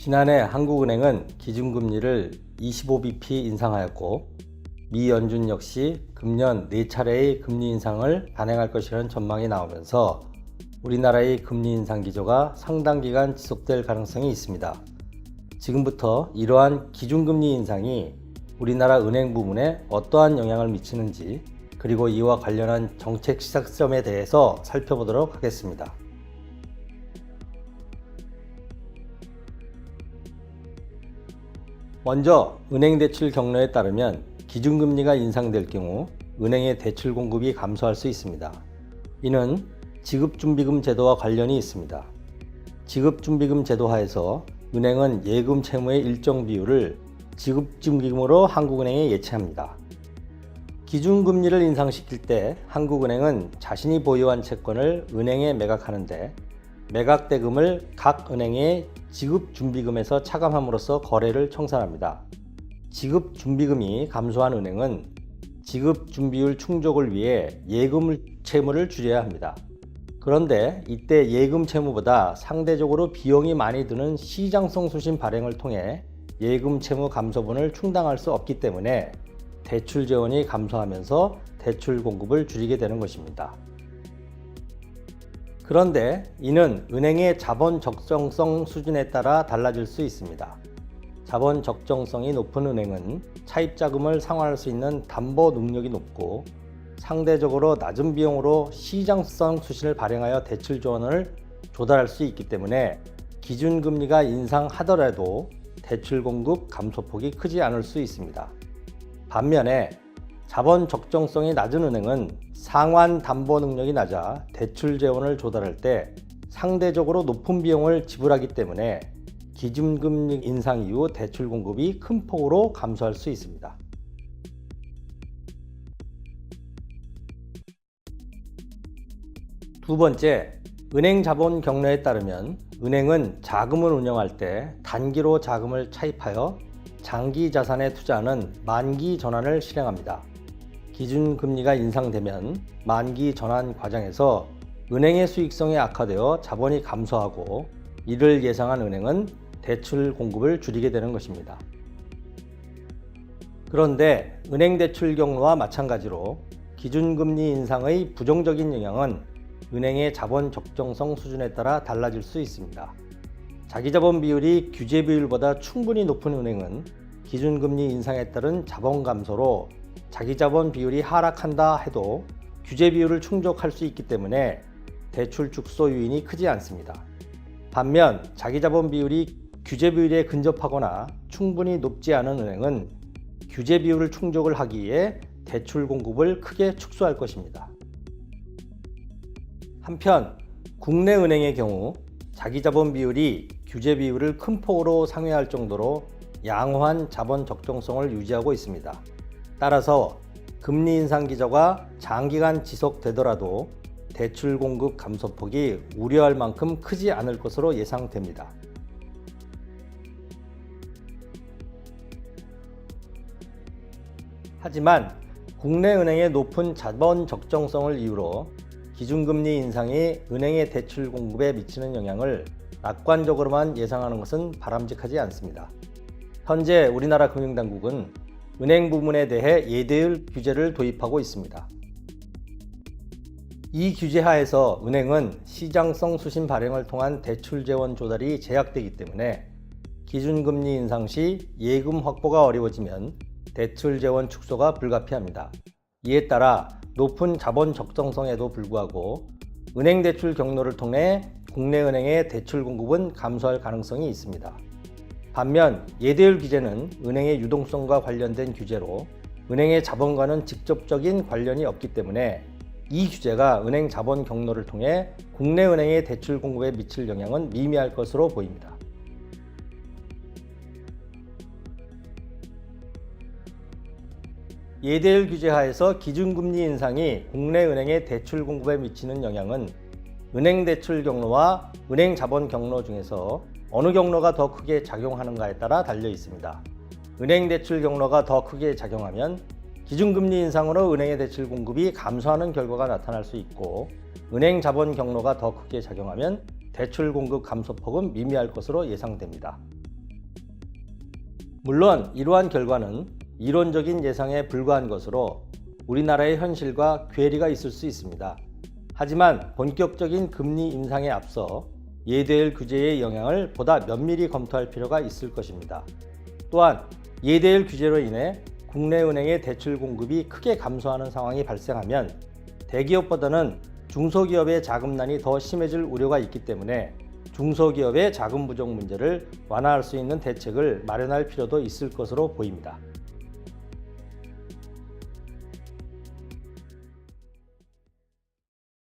지난해 한국은행은 기준금리를 25bp 인상하였고 미 연준 역시 금년 4차례의 금리 인상을 단행할 것이라는 전망이 나오면서 우리나라의 금리 인상 기조가 상당 기간 지속될 가능성이 있습니다. 지금부터 이러한 기준금리 인상이 우리나라 은행 부문에 어떠한 영향을 미치는지, 그리고 이와 관련한 정책 시작점에 대해서 살펴보도록 하겠습니다. 먼저 은행 대출 경로에 따르면 기준금리가 인상될 경우 은행의 대출 공급이 감소할 수 있습니다. 이는 지급준비금 제도와 관련이 있습니다. 지급준비금 제도 하에서 은행은 예금 채무의 일정 비율을 지급준비금으로 한국은행에 예치합니다. 기준금리를 인상시킬 때 한국은행은 자신이 보유한 채권을 은행에 매각하는데 매각대금을 각 은행의 지급준비금에서 차감함으로써 거래를 청산합니다. 지급준비금이 감소한 은행은 지급준비율 충족을 위해 예금 채무를 줄여야 합니다. 그런데 이때 예금 채무보다 상대적으로 비용이 많이 드는 시장성 수신 발행을 통해 예금 채무 감소분을 충당할 수 없기 때문에 대출 재원이 감소하면서 대출 공급을 줄이게 되는 것입니다. 그런데 이는 은행의 자본 적정성 수준에 따라 달라질 수 있습니다. 자본 적정성이 높은 은행은 차입 자금을 상환할 수 있는 담보 능력이 높고 상대적으로 낮은 비용으로 시장성 수신을 발행하여 대출 지원을 조달할 수 있기 때문에 기준금리가 인상하더라도 대출 공급 감소폭이 크지 않을 수 있습니다. 반면에 자본 적정성이 낮은 은행은 상환 담보 능력이 낮아 대출 재원을 조달할 때 상대적으로 높은 비용을 지불하기 때문에 기준금리 인상 이후 대출 공급이 큰 폭으로 감소할 수 있습니다. 두 번째, 은행 자본 경로에 따르면 은행은 자금을 운영할 때 단기로 자금을 차입하여 장기 자산에 투자하는 만기 전환을 실행합니다. 기준금리가 인상되면 만기 전환 과정에서 은행의 수익성이 악화되어 자본이 감소하고 이를 예상한 은행은 대출 공급을 줄이게 되는 것입니다. 그런데 은행 대출 경로와 마찬가지로 기준금리 인상의 부정적인 영향은 은행의 자본 적정성 수준에 따라 달라질 수 있습니다. 자기자본 비율이 규제 비율보다 충분히 높은 은행은 기준금리 인상에 따른 자본 감소로 자기자본 비율이 하락한다 해도 규제 비율을 충족할 수 있기 때문에 대출 축소 요인이 크지 않습니다. 반면 자기자본 비율이 규제 비율에 근접하거나 충분히 높지 않은 은행은 규제 비율을 충족을 하기 위해 대출 공급을 크게 축소할 것입니다. 한편 국내 은행의 경우 자기자본 비율이 규제 비율을 큰 폭으로 상회할 정도로 양호한 자본 적정성을 유지하고 있습니다. 따라서 금리 인상 기조가 장기간 지속되더라도 대출 공급 감소폭이 우려할 만큼 크지 않을 것으로 예상됩니다. 하지만 국내 은행의 높은 자본 적정성을 이유로 기준금리 인상이 은행의 대출 공급에 미치는 영향을 낙관적으로만 예상하는 것은 바람직하지 않습니다. 현재 우리나라 금융당국은 은행 부문에 대해 예대율 규제를 도입하고 있습니다. 이 규제 하에서 은행은 시장성 수신 발행을 통한 대출 재원 조달이 제약되기 때문에 기준금리 인상 시 예금 확보가 어려워지면 대출 재원 축소가 불가피합니다. 이에 따라 높은 자본 적정성에도 불구하고 은행 대출 경로를 통해 국내 은행의 대출 공급은 감소할 가능성이 있습니다. 반면 예대율 규제는 은행의 유동성과 관련된 규제로 은행의 자본과는 직접적인 관련이 없기 때문에 이 규제가 은행 자본 경로를 통해 국내 은행의 대출 공급에 미칠 영향은 미미할 것으로 보입니다. 예대율 규제 하에서 기준금리 인상이 국내 은행의 대출 공급에 미치는 영향은 은행 대출 경로와 은행 자본 경로 중에서 어느 경로가 더 크게 작용하는가에 따라 달려 있습니다. 은행 대출 경로가 더 크게 작용하면 기준금리 인상으로 은행의 대출 공급이 감소하는 결과가 나타날 수 있고, 은행 자본 경로가 더 크게 작용하면 대출 공급 감소폭은 미미할 것으로 예상됩니다. 물론 이러한 결과는 이론적인 예상에 불과한 것으로 우리나라의 현실과 괴리가 있을 수 있습니다. 하지만 본격적인 금리 인상에 앞서 예대율 규제의 영향을 보다 면밀히 검토할 필요가 있을 것입니다. 또한 예대율 규제로 인해 국내 은행의 대출 공급이 크게 감소하는 상황이 발생하면 대기업보다는 중소기업의 자금난이 더 심해질 우려가 있기 때문에 중소기업의 자금 부족 문제를 완화할 수 있는 대책을 마련할 필요도 있을 것으로 보입니다.